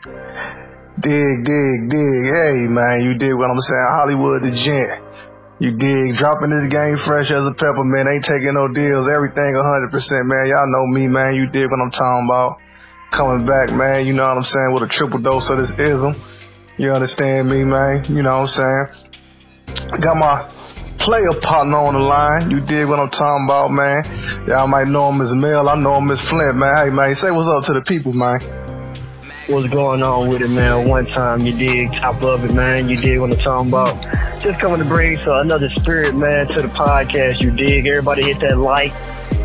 Dig. Hey, man, you dig what I'm saying? Hollywood to Gent. You dig? Dropping this game fresh as a pepper, man. Ain't taking no deals. Everything 100%, man. Y'all know me, man. You dig what I'm talking about? Coming back, man. You know what I'm saying? With a triple dose of this ism. You understand me, man? You know what I'm saying? Got my player partner on the line. You dig what I'm talking about, man? Y'all might know him as Mel. I know him as Flint, man. Hey, man, say what's up to the people, man. What's going on with it, man? One time, you dig, top of it, man. You dig what I'm talking about? Just coming to bring another spirit, man, to the podcast, you dig. Everybody hit that like.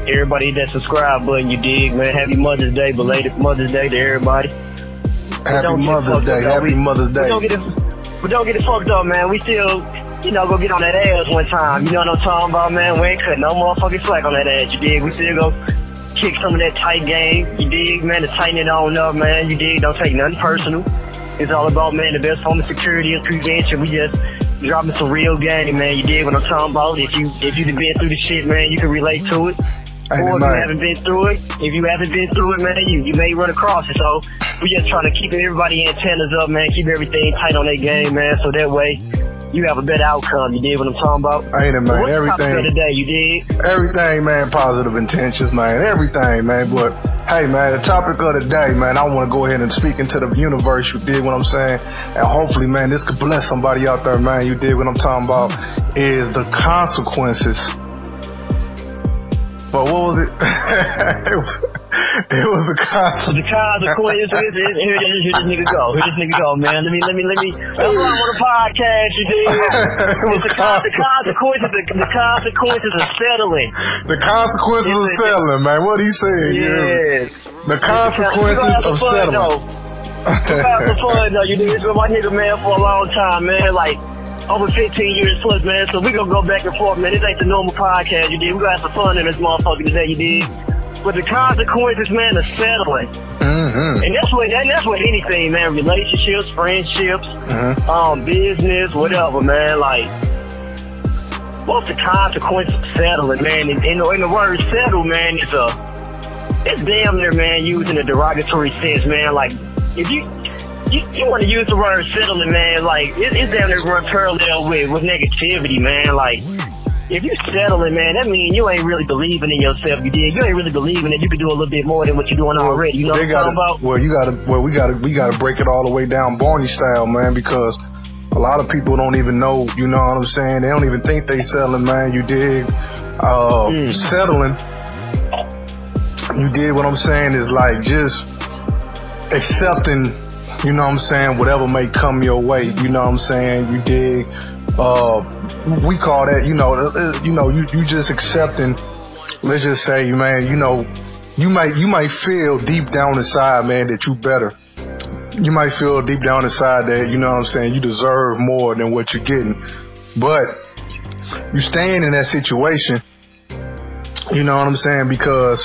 Everybody hit that subscribe button, you dig, man. Happy Mother's Day, belated Mother's Day to everybody. Happy Mother's Day, happy Mother's Day. But don't get it fucked up, man. We still, go get on that ass one time. You know what I'm talking about, man? We ain't cutting no motherfucking slack on that ass, you dig. We still go kick some of that tight game, you dig, man, to tighten it on up, man, you dig, don't take nothing personal. It's all about, man, the best form of security and prevention. We just dropping some real game, man, you dig what I'm talking about. If you've been through the shit, man, you can relate to it. Or if you haven't been through it, man, you may run across it. So we just trying to keep everybody antennas up, man, keep everything tight on their game, man, so that way you have a better outcome, you dig what I'm talking about? Ain't it, man? What's everything. The topic of the day, you dig? Everything, man, positive intentions, man. Everything, man. But, hey, man, the topic of the day, man, I want to go ahead and speak into the universe, you dig what I'm saying? And hopefully, man, this could bless somebody out there, man, you dig what I'm talking about? Is the consequences. But what was it? It was the consequences. The consequences. Here this nigga go. Here this nigga go, man. Let me. That's why I'm on the podcast, you dig? The consequences. The consequences of settling. The consequences of settling, man. What he said? Yes. The consequences of settling. We're have some fun though. You dig? It's been my nigga, man, for a long time, man. Like over 15 years plus, man. So we gonna go back and forth, man. This ain't the normal podcast, you dig? We gonna have some fun in this motherfucker today, you dig? But the consequences, man, of settling. Mm-hmm. And that's what anything, man. Relationships, friendships, business, whatever, man. Like, what's the consequence of settling, man? And the word settle, man, it's damn near, man, using a derogatory sense, man. Like, if you want to use the word settling, man, like, it's damn near run parallel with negativity, man. Like, if you settling, man, that means you ain't really believing in yourself, you dig? You ain't really believing that you can do a little bit more than what you're doing already. You know what I'm talking about? Well, we gotta break it all the way down Barney style, man, because a lot of people don't even know, you know what I'm saying? They don't even think they settling, man, you dig? Settling, you dig what I'm saying, is like just accepting, you know what I'm saying, whatever may come your way, you know what I'm saying, you dig? We call that, you just accepting, let's just say, man, you might feel deep down inside, man, that you better. You might feel deep down inside that, you know what I'm saying, you deserve more than what you're getting. But you staying in that situation, you know what I'm saying, because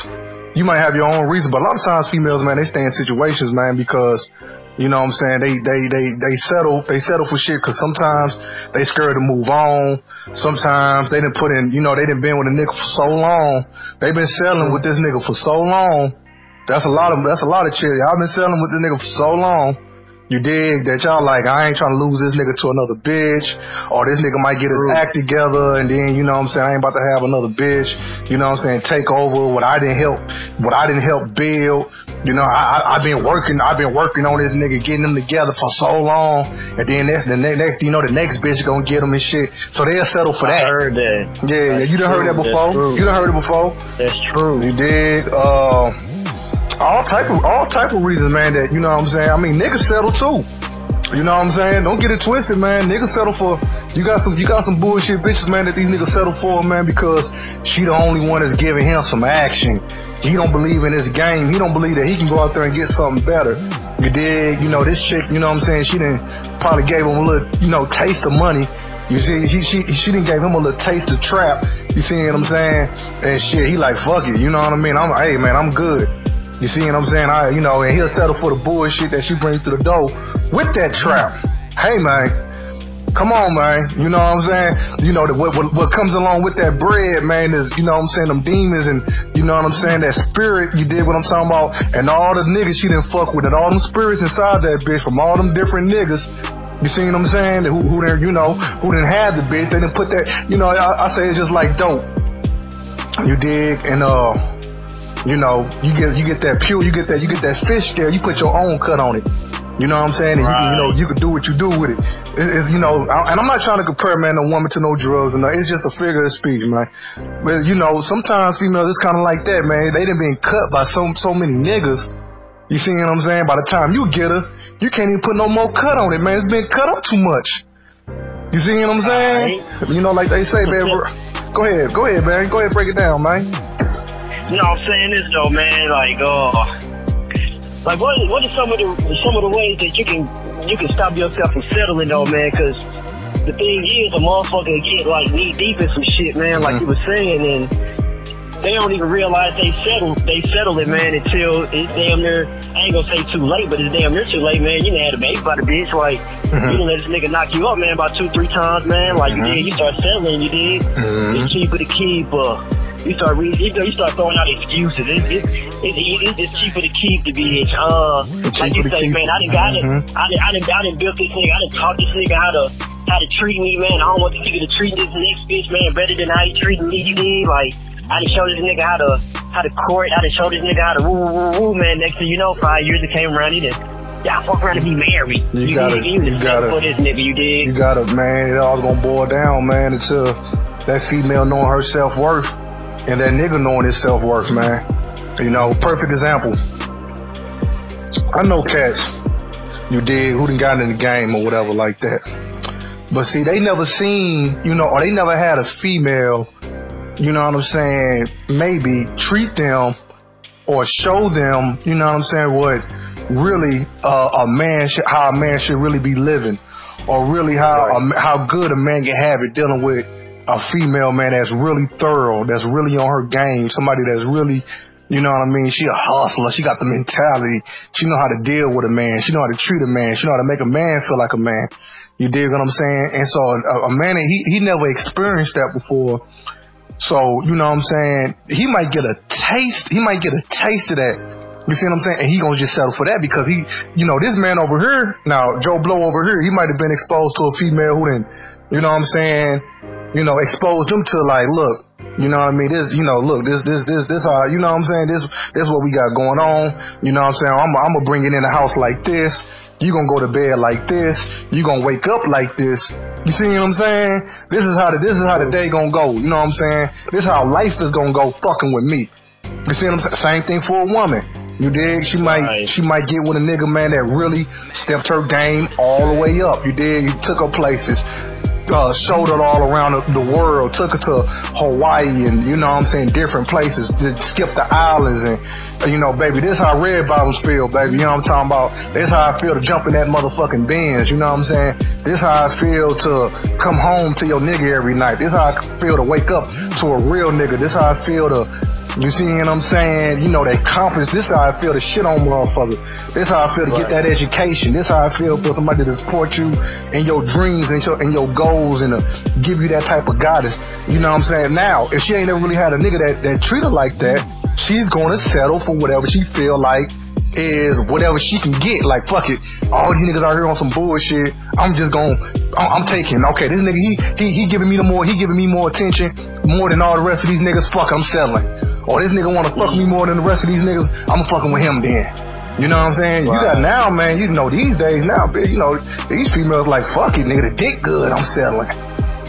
you might have your own reason, but a lot of times females, man, they stay in situations, man, because you know what I'm saying? They settle for shit because sometimes they scared to move on. Sometimes they didn't put in, they didn't been with a nigga for so long. They been selling with this nigga for so long. That's a lot of shit. Y'all been selling with this nigga for so long. You dig that y'all like, I ain't trying to lose this nigga to another bitch, or this nigga might get his act together, and then, you know what I'm saying, I ain't about to have another bitch, you know what I'm saying, take over what I didn't help build. You know, I've been working on this nigga, getting them together for so long, and then the next bitch gonna get him and shit. So they'll settle for that. I heard that. Yeah, you done heard that before? You done heard it before? That's true. You dig? All type of reasons, man, that, you know what I'm saying, I mean, niggas settle too. You know what I'm saying? Don't get it twisted, man. Niggas settle for, you got some bullshit bitches, man, that these niggas settle for, man, because she the only one that's giving him some action. He don't believe in this game. He don't believe that he can go out there and get something better. You dig? This chick, you know what I'm saying, she done probably gave him a little, taste of money. You see, she done gave him a little taste of trap. You see what I'm saying? And shit, he like, fuck it. You know what I mean? Hey, man, I'm good. You see what I'm saying? And he'll settle for the bullshit that she brings to the door with that trap. Hey, man, Come on, man. You know what I'm saying? You know, what comes along with that bread, man, is, you know what I'm saying, them demons and, you know what I'm saying, that spirit, you dig what I'm talking about? And all the niggas she didn't fuck with, and all them spirits inside that bitch from all them different niggas. You see what I'm saying? Who didn't, you know, who didn't have the bitch. They didn't put that, you know, I say it's just like dope. You dig? And, you know, you get that pure, you get that fish scale, you put your own cut on it. You know what I'm saying? And right. you know, you can do what you do with it. It's, you know, and I'm not trying to compare, man, a woman to no drugs, and it's just a figure of speech, man. But, you know, sometimes females, it's kind of like that, man. They done been cut by so many niggas. You see what I'm saying? By the time you get her, you can't even put no more cut on it, man. It's been cut up too much. You see what I'm saying? Right. You know, like they say, man. Go ahead, man. Go ahead, break it down, man. You know, I'm saying this though, man. Like, what are some of the ways that you can stop yourself from settling though, man? Because the thing is, a motherfucker get like knee deep in some shit, man, like you were saying, and they don't even realize they settle it, man, until it's damn near, I ain't gonna say too late, but it's damn near too late, man. You done had a baby by the bitch, like, you done let this nigga knock you up, man, about 2-3 times, man. Like, you start settling, you did. It's cheaper to keep, you start throwing out excuses. It's cheaper to keep the bitch. Like you say, man, I done built this nigga. I done taught this nigga how to treat me, man. I don't want this nigga to treat this next bitch, man, better than how he treating me. You did. Like, I done show this nigga how to court. I done show this nigga how to woo, man. Next thing you know, 5 years it came around, he done, y'all fuck around and be married. You gotta for this nigga, you did. You gotta, man. It all gonna boil down, man, until that female knowing her self-worth. And that nigga knowing his self-worth, man. You know, perfect example. I know cats, you dig, who done got in the game or whatever like that. But see, they never seen, you know, or they never had a female, you know what I'm saying, maybe treat them or show them, you know what I'm saying, what really how a man should really be living. Or really how good a man can have it dealing with a female, man, that's really thorough, that's really on her game, somebody that's really, you know what I mean, she a hustler, she got the mentality, she know how to deal with a man, she know how to treat a man, she know how to make a man feel like a man. You dig what I'm saying? And so a man, he never experienced that before. So, you know what I'm saying, he might get a taste of that. You see what I'm saying? And he gonna just settle for that because he, you know, this man over here, now Joe Blow over here, he might have been exposed to a female who didn't, you know what I'm saying, you know, exposed them to like, look, you know what I mean, this, you know, look, this how, you know what I'm saying, this what we got going on, you know what I'm saying, I'm gonna bring it in the house like this, you gonna go to bed like this, you gonna wake up like this, you see what I'm saying, this is how the day gonna go, you know what I'm saying, this is how life is gonna go fucking with me, you see what I'm saying, same thing for a woman. You dig? She might get with a nigga, man, that really stepped her game all the way up. You dig? He took her places, showed her all around the world, took her to Hawaii and, you know what I'm saying, different places, skipped the islands and, you know, baby, this how red bottoms feel, baby. You know what I'm talking about? This how I feel to jump in that motherfucking Benz. You know what I'm saying? This how I feel to come home to your nigga every night. This how I feel to wake up to a real nigga. This how I feel to, you see what I'm saying? You know, that confidence. This how I feel to shit on motherfuckers. This how I feel to get that education. This how I feel for somebody to support you in your dreams and your goals and to give you that type of guidance. You know what I'm saying? Now, if she ain't never really had a nigga that treat her like that, she's gonna settle for whatever she feel like is whatever she can get. Like, fuck it. All these niggas out here on some bullshit. I'm taking, okay, this nigga, he giving me more attention more than all the rest of these niggas. Fuck, I'm settling. Or this nigga wanna fuck me more than the rest of these niggas. I'm fucking with him then. You know what I'm saying? Right. You got now, man, you know, these days now, you know, these females like, fuck it, nigga, the dick good, I'm settling.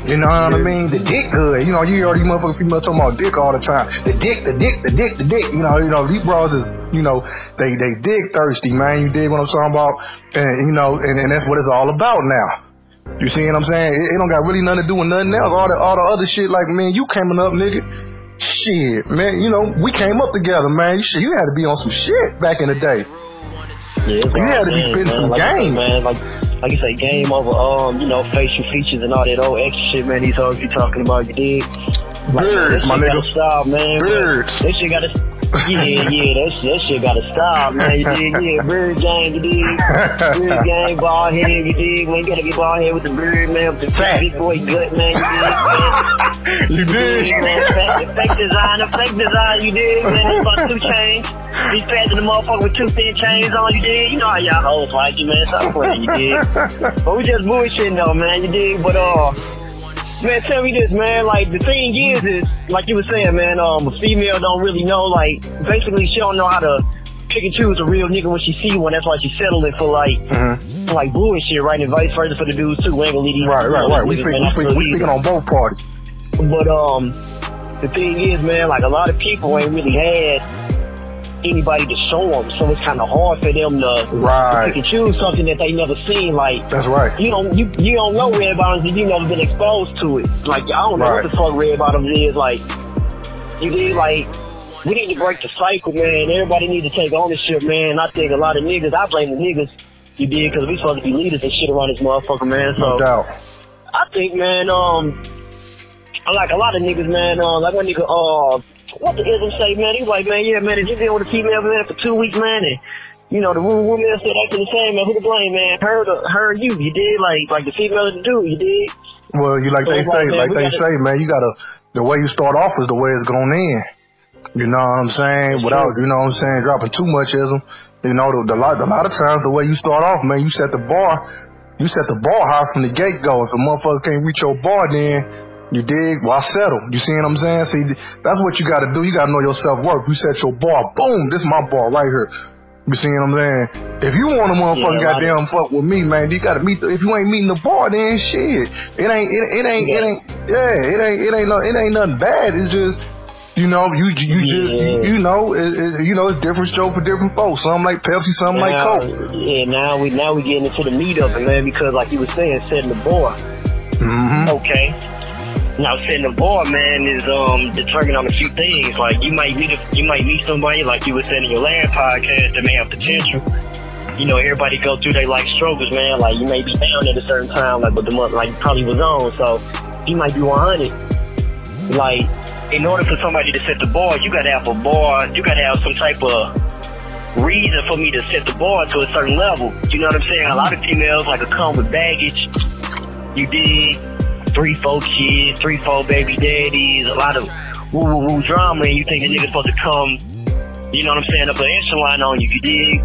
You know what I mean? The dick good. You know, you hear all these motherfucking females talking about dick all the time. The dick. You know, these bros is, you know, they dick thirsty, man. You dig what I'm talking about? And, you know, and that's what it's all about now. You see what I'm saying? It don't got really nothing to do with nothing else. All the other shit, like, man, you coming up, nigga. Shit, man, you know, we came up together, man. Shit, you had to be on some shit back in the day. Yeah, you had to be spitting some game. Man, like you say, game over, you know, facial features and all that old extra shit, man. These hoes be talking about, you dig? Like, birds, my nigga. Stop, man. Birds. This shit gotta Yeah, that shit gotta stop, man. You dig? Yeah, bird gang, you dig? Bird gang, bald head, you dig? Man, you gotta get bald head with the bird, man, with the big boy gut, man, you dig? Man? You dig? Man, fake design, you dig? Man, it's about 2 chains. He's passing the motherfucker with 2 thin chains on, you dig? You know how y'all hoes like you, man. Stop playing, you dig? But we just bullshitting though, man, you dig? But, man, tell me this, man. Like, the thing is, like you were saying, man, a female don't really know, like, basically she don't know how to pick and choose a real nigga when she see one. That's why she settling for, like, for, like, bullshit, right? And vice versa for the dudes, too. We ain't gonna leave these Right. We speaking on both parties. But, the thing is, man, like, a lot of people ain't really had anybody to show them, so it's kind of hard for them to pick and choose something that they never seen. Like, that's right. You don't know red bottoms if you never been exposed to it. Like, I don't know what the fuck red bottoms is. Like, you need, like, we need to break the cycle, man. Everybody need to take ownership, man. I think a lot of niggas, I blame the niggas, you did, because we supposed to be leaders and shit around this motherfucker, man. So no doubt. I think, man, like a lot of niggas, man, like one nigga, what the ism say, man? He was like, man, yeah, man, if you been with a female, man, for 2 weeks, man, and, you know, the woman said acting the same, man, who to blame, man? Her, you did? Like the female to do, you did? Well, you like so they say, man, you gotta, the way you start off is the way it's gonna end. You know what I'm saying? Without, you know what I'm saying, dropping too much ism. You know, a lot of times the way you start off, man, you set the bar high from the get go. If a motherfucker can't reach your bar, then you dig? Well, I settle. You see what I'm saying? See, that's what you gotta do. You gotta know your self-worth. You set your bar. Boom! This is my bar right here. You see what I'm saying? If you want a motherfucker goddamn fuck with me, man, you gotta meet if you ain't meeting the bar, then shit. It ain't nothing bad. It's just, you know, it's different show for different folks. Some like Pepsi, some like Coke. Yeah, now we getting into the meat of it, man, because like you were saying, setting the bar. Okay. Now, setting the bar, man, is determined on a few things. Like, you might meet somebody, like you were saying in your last podcast, that may have potential. You know, everybody go through their life struggles, man. Like, you may be down at a certain time, like, but the month, like, you probably was on, so you might be 100. Like, in order for somebody to set the bar, you gotta have a bar, you gotta have some type of reason for me to set the bar to a certain level. You know what I'm saying? A lot of females, like, come with baggage. You dig? 3-4 kids, 3-4 baby daddies, a lot of woo drama, and you think the nigga's supposed to come, you know what I'm saying, up an echelon on you, you dig?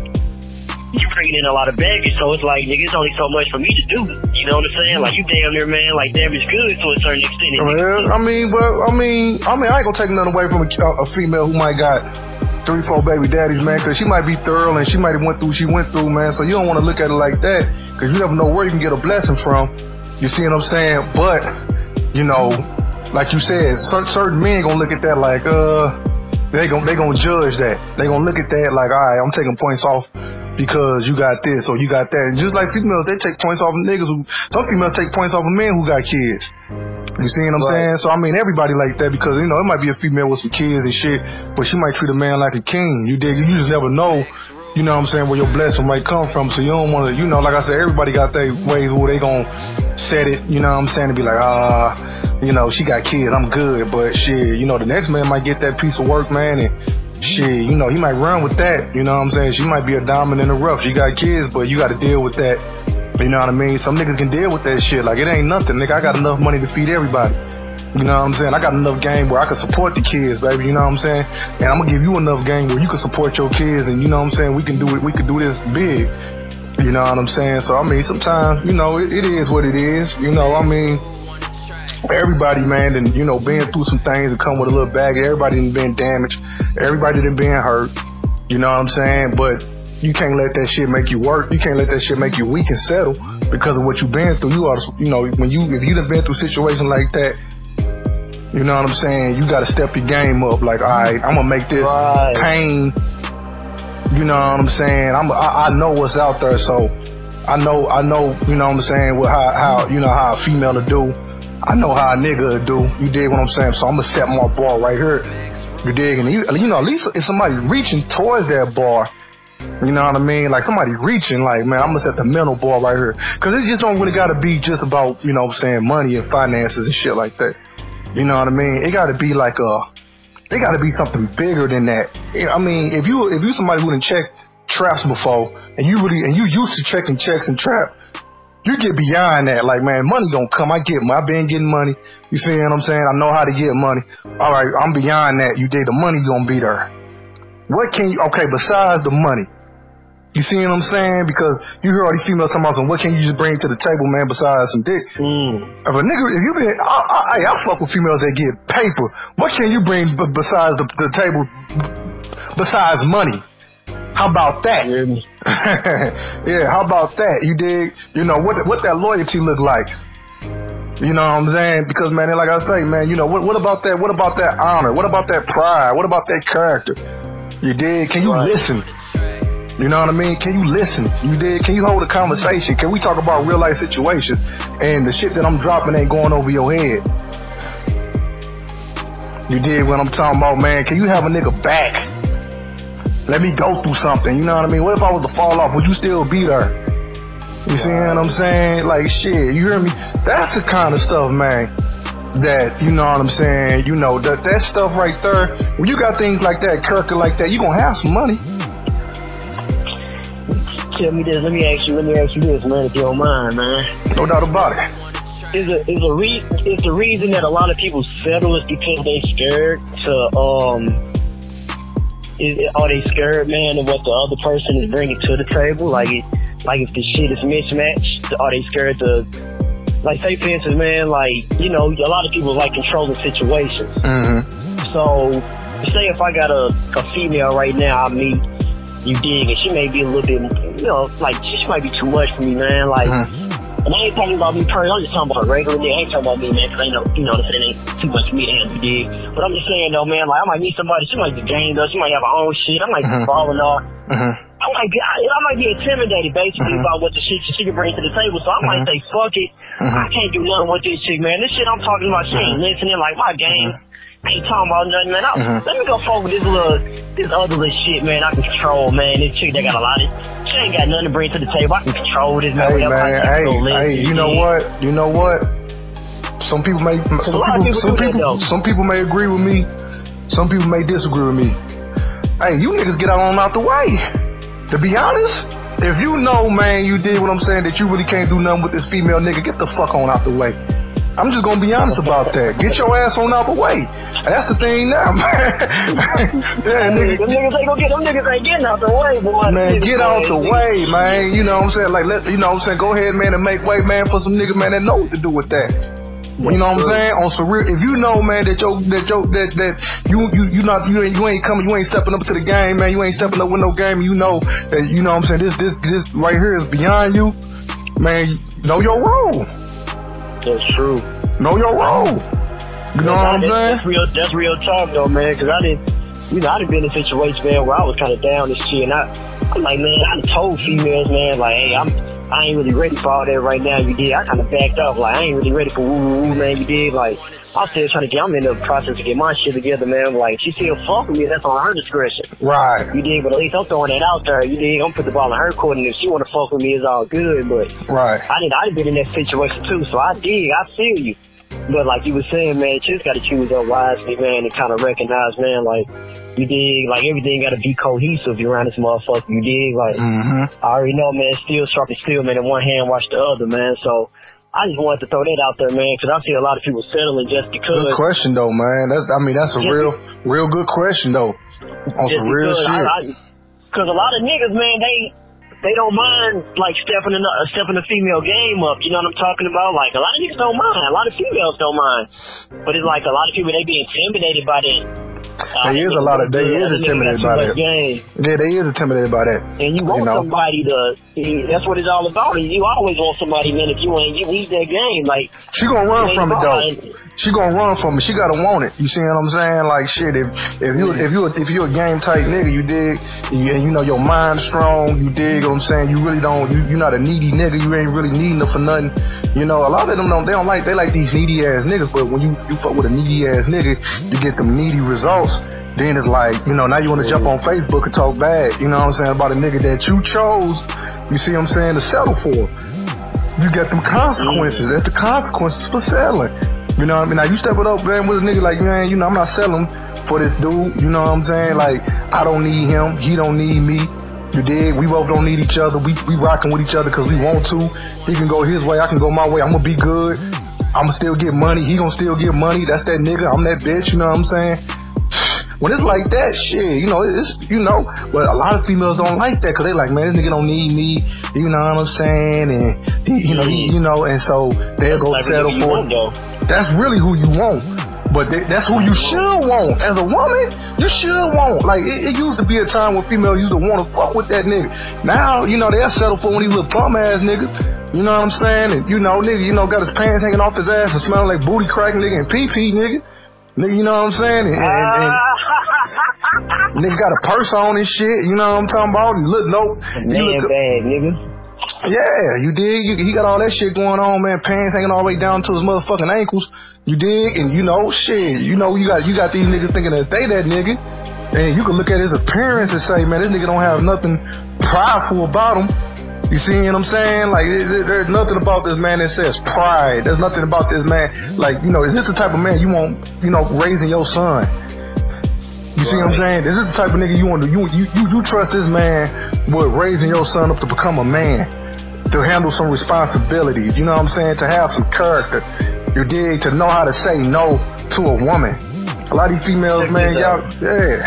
You bringing in a lot of baggage, so it's like, nigga, it's only so much for me to do. You know what I'm saying? Like, you damn near, man, like, damage goods to a certain extent. I ain't gonna take nothing away from a female who might got 3-4 baby daddies, man, because she might be thorough and she might have went through, man, so you don't want to look at it like that, because you never know where you can get a blessing from. You see what I'm saying? But, you know, like you said, certain men gonna look at that like, they gonna judge that. They gonna look at that like, all right, I'm taking points off because you got this or you got that. And just like females, they take points off of niggas some females take points off of men who got kids. You see what I'm saying? So, I mean, everybody like that because, you know, it might be a female with some kids and shit, but she might treat a man like a king. You dig? You just never know. You know what I'm saying, where your blessing might come from, so you don't want to, you know, like I said, everybody got their ways where they gonna set it, you know what I'm saying, to be like, you know, she got kids, I'm good, but shit, you know, the next man might get that piece of work, man, and shit, you know, he might run with that, you know what I'm saying, she might be a diamond in the rough, she got kids, but you gotta deal with that, you know what I mean, some niggas can deal with that shit, like, it ain't nothing, nigga, I got enough money to feed everybody. You know what I'm saying? I got enough game where I can support the kids, baby. You know what I'm saying? And I'm gonna give you enough game where you can support your kids, and you know what I'm saying? We can do it. We can do this big. You know what I'm saying? So I mean, sometimes, you know, it is what it is. You know, I mean, everybody, man, and you know, been through some things that come with a little baggage. Everybody done been damaged. Everybody done been hurt. You know what I'm saying? But you can't let that shit make you work. You can't let that shit make you weak and settle because of what you've been through. You ought to, you know, if you done been through situations like that. You know what I'm saying? You gotta step your game up. Like, all right, I'm gonna make this pain. You know what I'm saying? I know what's out there, so I know. You know what I'm saying? With how you know how a female will do. I know how a nigga will do. You dig what I'm saying? So I'm gonna set my bar right here. You dig? And you know, at least if somebody reaching towards that bar, you know what I mean? Like somebody reaching, like, man, I'm gonna set the mental bar right here. Cause it just don't really gotta be just about, you know what I'm saying, money and finances and shit like that. You know what I mean? It gotta be like They got to be something bigger than that. I mean, if you somebody who done checked traps before, and you used to checking checks and trap, you get beyond that. Like, man, money gonna come. I've been getting money. You see what I'm saying? I know how to get money. All right, I'm beyond that. You did. The money's gonna be there. What can you? Okay, besides the money. You see what I'm saying? Because you hear all these females talking about some, what can you just bring to the table, man, besides some dick? If a nigga, if you been, I fuck with females that get paper. What can you bring besides the table, besides money? How about that? Yeah, how about that? You dig? You know, what that loyalty look like? You know what I'm saying? Because, man, like I say, man, you know, what about that? What about that honor? What about that pride? What about that character? You dig? Can you listen? You know what I mean? Can you listen? You dig? Can you hold a conversation? Can we talk about real life situations? And the shit that I'm dropping ain't going over your head. You dig what I'm talking about, man? Can you have a nigga back? Let me go through something. You know what I mean? What if I was to fall off? Would you still be there? You see what I'm saying? Like, shit, you hear me? That's the kind of stuff, man, that, you know what I'm saying? You know, that stuff right there, when you got things like that, character like that, you gonna have some money. Tell me this. Let me ask you this, man, if you don't mind, man. No doubt about it. Is the reason that a lot of people settle is because they scared to are they scared, man, of what the other person is bringing to the table? Like if the shit is mismatched, are they scared to, like, say for instance, man, like, you know, a lot of people like controlling situations. So say if I got a female right now I meet. You dig, and she may be a little bit, you know, like, she might be too much for me, man, like, and I ain't talking about me personally, I'm just talking about a regular nigga, I ain't talking about me, man, because I know, you know, it ain't too much for me to handle, you dig, but I'm just saying, though, man, like, I might meet somebody, she might be ganged up, she might have her own shit, I might be falling off, I might be intimidated, basically, about what the shit she can bring to the table, so I might say, fuck it, I can't do nothing with this chick, man, this shit I'm talking about, she ain't listening, like, my game. I ain't talking about nothing, man. Let me go forward with this other little shit, man. I can control, man. This chick that got a lot of, she ain't got nothing to bring to the table. I can control this, man. Hey, man. Hey, you know what? You know what? Some people may agree with me. Some people may disagree with me. Hey, you niggas get out the way. To be honest, if you know, man, you did what I'm saying, that you really can't do nothing with this female nigga, get the fuck on out the way. I'm just gonna be honest about that. Get your ass on out the way. That's the thing now, man. Yeah, nigga. Them niggas ain't getting out the way, boy. Man, get out the way, man. You know what I'm saying? Like, you know what I'm saying? Go ahead, man, and make way, man, for some niggas, man, that know what to do with that. You know what I'm saying? On some real, if you know, man, that you ain't coming, you ain't stepping up to the game, man. You ain't stepping up with no game. You know that, you know what I'm saying? This right here is beyond you, man. Know your role. That's true. Know your role. You know what I'm saying? That's real talk, though, man. Because I done been in a situation, man, where I was kind of down this shit, and I'm like, man, I told females, man, like, hey, I ain't really ready for all that right now. You did. I kind of backed up, like, I ain't really ready for woo, man. You did, like, I'm still trying to I'm in the process to get my shit together, man. Like, she still fuck with me. That's on her discretion. Right. You did, but at least I'm throwing that out there. You did. I'm put the ball in her court, and if she want to fuck with me, it's all good. But right. I been in that situation too, so I feel you. But like you were saying, man, you just got to choose up wisely, man, and kind of recognize, man, like, you dig, like, everything got to be cohesive around this motherfucker, you dig, like, I already know, man, steel sharp and steel, man, in one hand watch the other, man, so I just wanted to throw that out there, man, because I see a lot of people settling just because. Good question, though, man. That's a real good question, though, on some real shit. Because a lot of niggas, man, they don't mind, like, stepping the female game up. You know what I'm talking about? Like, a lot of niggas don't mind. A lot of females don't mind. But it's like a lot of people, they be intimidated by that. They is intimidated by that. Yeah, they is intimidated by that. And you want somebody to, that's what it's all about. You always want somebody, man, if you leave that game, like. She gonna run from it, though. She gonna run from it. She gotta want it. You see what I'm saying? Like, shit, if you a game type nigga, you dig, and you know your mind's strong, you dig what I'm saying? You really don't, you're not a needy nigga, you ain't really needing her for nothing. You know, a lot of them they like these needy ass niggas, but when you fuck with a needy ass nigga, you get them needy results. Then it's like, you know, now you want to jump on Facebook and talk bad, you know what I'm saying, about a nigga that you chose, you see what I'm saying, to settle for. You get them consequences. That's the consequences for settling. You know what I mean? Now you step it up, man, with a nigga like, man, you know, I'm not selling for this dude. You know what I'm saying? Like, I don't need him. He don't need me. You dig? We both don't need each other. We rocking with each other because we want to. He can go his way. I can go my way. I'm gonna be good. I'm gonna still get money. He gonna still get money. That's that nigga. I'm that bitch. You know what I'm saying? When it's like that, shit, you know, it's, you know, but a lot of females don't like that because they like, man, this nigga don't need me. You know what I'm saying? And he, you know, and so they'll go like settle for it. That's really who you want. But that's who you should want. As a woman, you should want. Like, it used to be a time when females used to want to fuck with that nigga. Now, you know, they'll settle for one of these little bum-ass niggas. You know what I'm saying? And, you know, nigga, you know, got his pants hanging off his ass and smelling like booty crack, nigga, and pee-pee, nigga. Nigga, you know what I'm saying? And nigga got a purse on and shit. You know what I'm talking about? He look dope. Man bad, nigga. Yeah, you dig? He got all that shit going on, man. Pants hanging all the way down to his motherfucking ankles. You dig? And you know, shit. You know, you got these niggas thinking that they that nigga. And you can look at his appearance and say, man, this nigga don't have nothing prideful about him. You see what I'm saying? Like, there's nothing about this man that says pride. There's nothing about this man. Like, you know, is this the type of man you want, you know, raising your son? You see what I'm saying? Is this the type of nigga you want to, you trust this man with raising your son up to become a man, to handle some responsibilities, you know what I'm saying? To have some character, you dig? To know how to say no to a woman. A lot of these females, man, y'all, yeah.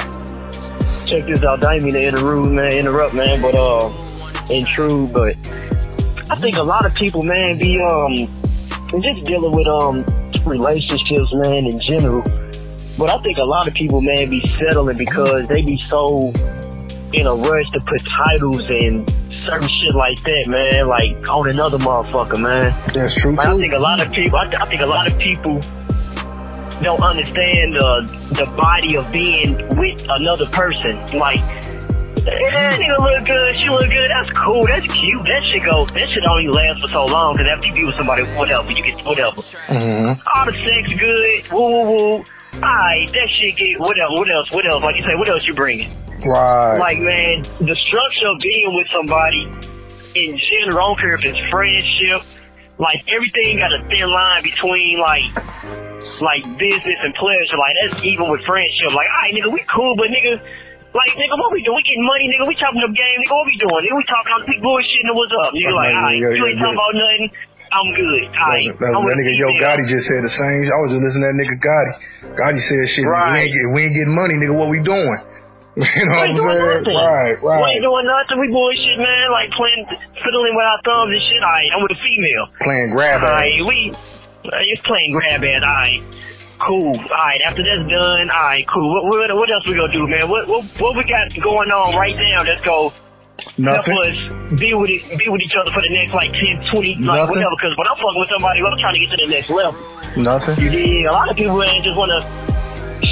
Check this out. I didn't mean to interrupt, man, but, intrude, but I think a lot of people, man, be, just dealing with, relationships, man, in general. But I think a lot of people, man, be settling because they be so in a rush to put titles and certain shit like that, man, like on another motherfucker, man. That's true. Like, I think a lot of people, I think a lot of people don't understand the body of being with another person. Like, yeah, nigga look good, she look good, that's cool, that's cute, that shit only lasts for so long, because after you be with somebody, whatever, you get whatever. All the sex good, woo. Alright, that shit get, what else, like you say, what else you bringing? Right. Like, man, the structure of being with somebody, in general, I don't care if it's friendship, like, everything got a thin line between, like business and pleasure, like, that's even with friendship, like, alright, nigga, we cool, but nigga, like, nigga, what we doing? We getting money, nigga, we chopping up game, nigga, what we doing? Nigga, we talking, we bullshitting, what's up? Nigga, like, alright, you ain't talking about nothing. I'm good. That nigga Yo Gotti just said the same. I was just listening to that nigga Gotti. Gotti said shit. Right. We ain't getting money, nigga. What we doing? You know what I'm saying? Right. We ain't doing nothing. We bullshit, man. Like fiddling with our thumbs and shit. I'm with a female. Playing grab ass. It's playing grab ass. Cool. After that's done, cool. What else we gonna do, man? What we got going on right now? Let's go. Nothing. Help us be with each other for the next, like, 10, 20, like, whatever, because when I'm fucking with somebody, I'm trying to get to the next level. Nothing. You dig? A lot of people just want to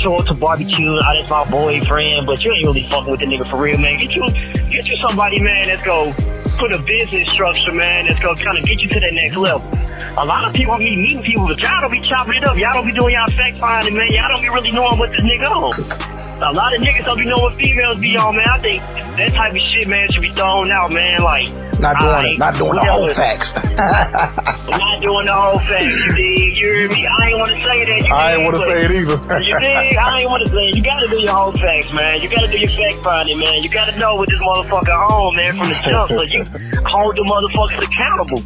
show up to barbecue, that's my boyfriend, but you ain't really fucking with the nigga for real, man. Get you somebody, man, that's go put a business structure, man, that's go kind of get you to that next level. A lot of people be meeting people, but y'all don't be chopping it up. Y'all don't be doing y'all fact finding, man. Y'all don't be really knowing what this nigga on. A lot of niggas don't be knowing what females be on, man. I think that type of shit, man, should be thrown out, man. Like, not doing the whole facts. Not doing the whole facts, you dig? You hear me? I ain't want to say that. I ain't want to say it either. You dig? I ain't want to say it. You gotta do your whole facts, man. You gotta do your fact finding, man. You gotta know what this motherfucker on, man, from the jump, so you hold the motherfuckers accountable.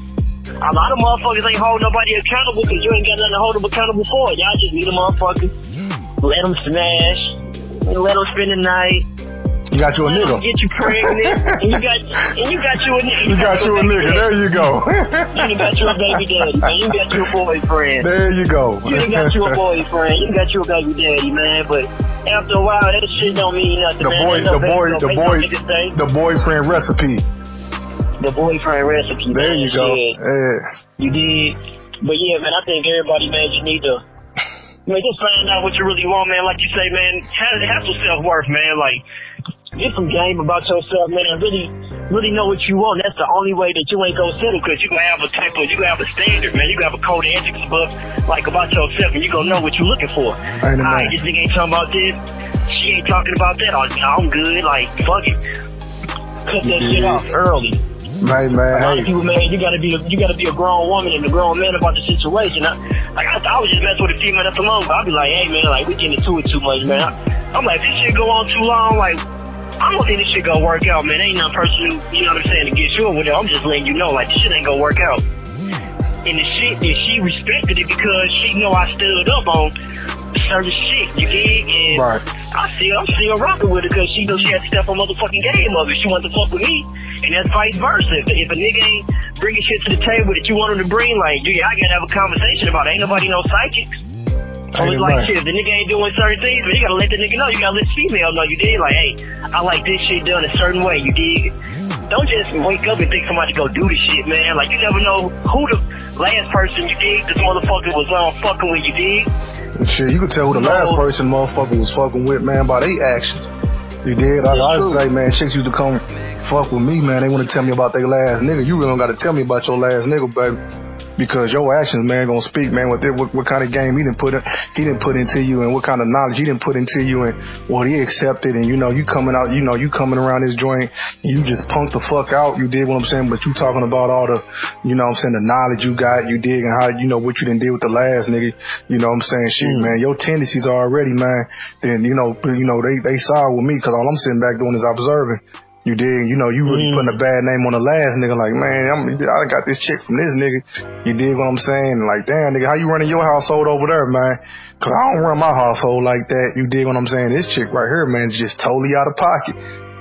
A lot of motherfuckers ain't hold nobody accountable because you ain't got nothing to hold them accountable for. Y'all just need a motherfucker, let them smash, let them spend the night. You got you a nigga. Get you pregnant, and you got you a nigga. You got you a nigga. There you go. You got you a baby daddy, man. You got you a boyfriend. There you go. You got you a boyfriend. You got you a baby daddy, man. But after a while, that shit don't mean nothing, man. The boyfriend recipe. The boyfriend recipe. There you go. Yeah. You did. But yeah, man, I think everybody, man, just need to, man, just find out what you really want, man. Like you say, man, have some self-worth, man. Like, get some game about yourself, man, and really know what you want. That's the only way that you ain't gonna settle, because you gonna have a standard, man. You gonna have a code of ethics about yourself, and you gonna know what you're looking for. Alright, this nigga ain't talking about this. She ain't talking about that. I'm good. Like, fuck it. Cut that shit off early. Man, a lot of people, man, you gotta be a grown woman and a grown man about the situation. I was just messing with a female not too long, but I'll be like, hey man, like we getting into it too much, man. I'm like, this shit go on too long, like I don't think this shit gonna work out, man. Ain't no person who, you know what I'm saying, to get you with it. I'm just letting you know, like this shit ain't gonna work out. And the shit, and she respected it because she know I stood up on certain shit, you dig? And right. I'm still rocking with her because she knows she had to step on motherfucking game of it. She wants to fuck with me, and that's vice versa. If a nigga ain't bringing shit to the table that you want him to bring, like, dude, I gotta have a conversation about it. Ain't nobody no psychics. I was like, shit, if the nigga ain't doing certain things, but you gotta let the nigga know. You gotta let the female know, you dig? Like, hey, I like this shit done a certain way, you dig? Don't just wake up and think somebody go do the shit, man. Like, you never know who the last person, you dig, this motherfucker was fucking with, you dig? And shit, you could tell who the last person motherfucker was fucking with, man, by their actions. You did? I used to say, man, chicks used to come fuck with me, man. They want to tell me about their last nigga. You really don't got to tell me about your last nigga, baby. Because your actions, man, gonna speak, man, what kind of game he didn't put into you, and what kind of knowledge he didn't put into you, and what he accepted. And you know, you coming around this joint, you just punked the fuck out. You did what I'm saying, but you talking about all the, you know what I'm saying, the knowledge you got, you dig, and how, you know, what you done did with the last nigga. You know what I'm saying? Shit, man, your tendencies are already, man. Then you know, they side with me, cause all I'm sitting back doing is observing. You dig? You know, you really putting a bad name on the last nigga. Like, man, I got this chick from this nigga. You dig what I'm saying? Like, damn, nigga, how you running your household over there, man? Cause I don't run my household like that. You dig what I'm saying? This chick right here, man, is just totally out of pocket.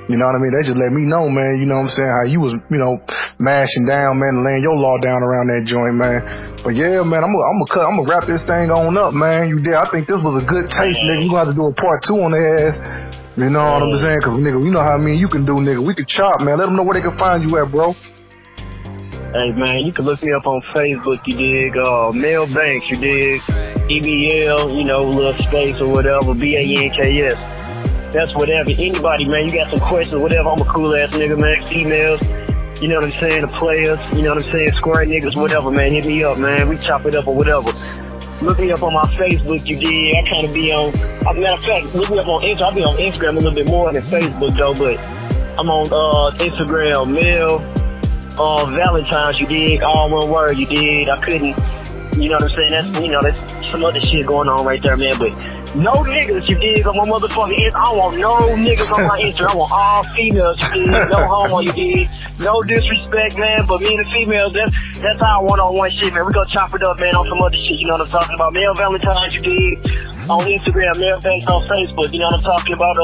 You know what I mean? They just let me know, man. You know what I'm saying? How you was, you know, mashing down, man, and laying your law down around that joint, man. But yeah, man, I'm gonna wrap this thing on up, man. You dig? I think this was a good taste, nigga. You gonna have to do a part 2 on their ass. You know what I'm saying? Cause nigga, you know how you can do, nigga. We could chop, man. Let them know where they can find you at, bro. Hey, man, you can look me up on Facebook, you dig? Mel Banks, you dig? EBL, you know, little space or whatever, BANKS. That's whatever. Anybody, man, you got some questions, whatever. I'm a cool ass nigga, man. Females, you know what I'm saying? The players, you know what I'm saying? Square niggas, whatever, man. Hit me up, man. We chop it up or whatever. Look me up on my Facebook, you dig? I kind of be on, matter of fact, look me up on Instagram. I'll be on Instagram a little bit more than Facebook, though, but I'm on Instagram, Mel Valentine's, you dig? All one word, you dig? I couldn't, you know what I'm saying? That's, you know, that's some other shit going on right there, man, but no niggas, you dig, on my motherfucking Instagram. I don't want no niggas on my Instagram. I want all females, you dig? No homo, you dig? No disrespect, man, but me and the females, that's our one-on-one shit, man. We gonna chop it up, man, on some other shit, you know what I'm talking about? Mel Valentine's, you dig? On Instagram, Mel Banks on Facebook, you know what I'm talking about?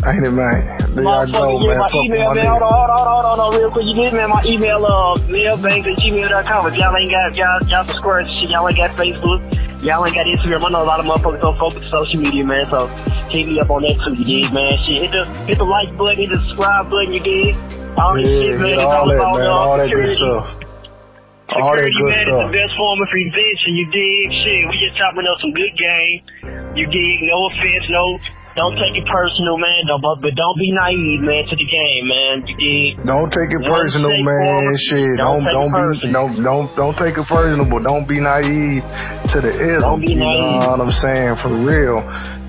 Ain't it, man? There I go, man. My email, man. Hold on, real quick. You did, man. My email, melbanks@gmail.com. If y'all ain't got, y'all subscribe to shit, y'all ain't got Facebook, y'all ain't got Instagram. I know a lot of motherfuckers don't focus social media, man, so hit me up on that too, you dig, man. Shit, hit the like button, hit the subscribe button, you dig? All this shit, man. All that, man. All that good stuff. All that good man, stuff. It's the best form of prevention, you dig? Shit, we just chopping up some good game. You dig? No offense, don't take it personal, man. But don't be naive, man, to the game, man. You dig? Don't take it personal, man. Shit, don't take it personal, but don't be naive to the ism. Don't be naive. You know what I'm saying? For real.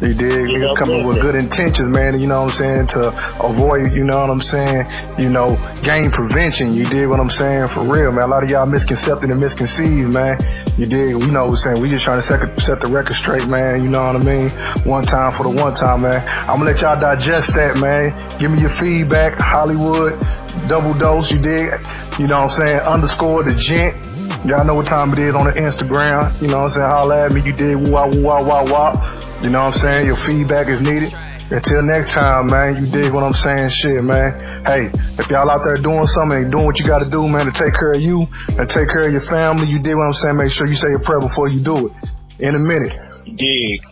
You dig? Niggas coming with good intentions, man, you know what I'm saying, to avoid, you know what I'm saying, you know, game prevention, you dig what I'm saying, for real, man. A lot of y'all misconcepted and misconceived, man. You dig? You know what I'm saying? We just trying to set the record straight, man, you know what I mean? One time for the one time, man. I'm gonna let y'all digest that, man. Give me your feedback. Hollywood, double dose, you dig? You know what I'm saying? _ the Gent. Y'all know what time it is on the Instagram. You know what I'm saying? Holla at me, you dig? Woo-wah, woo-wah, wah-wah. You know what I'm saying? Your feedback is needed. Until next time, man, you dig what I'm saying? Shit, man. Hey, if y'all out there doing something and doing what you got to do, man, to take care of you and take care of your family, you dig what I'm saying? Make sure you say a prayer before you do it. In a minute. Dig.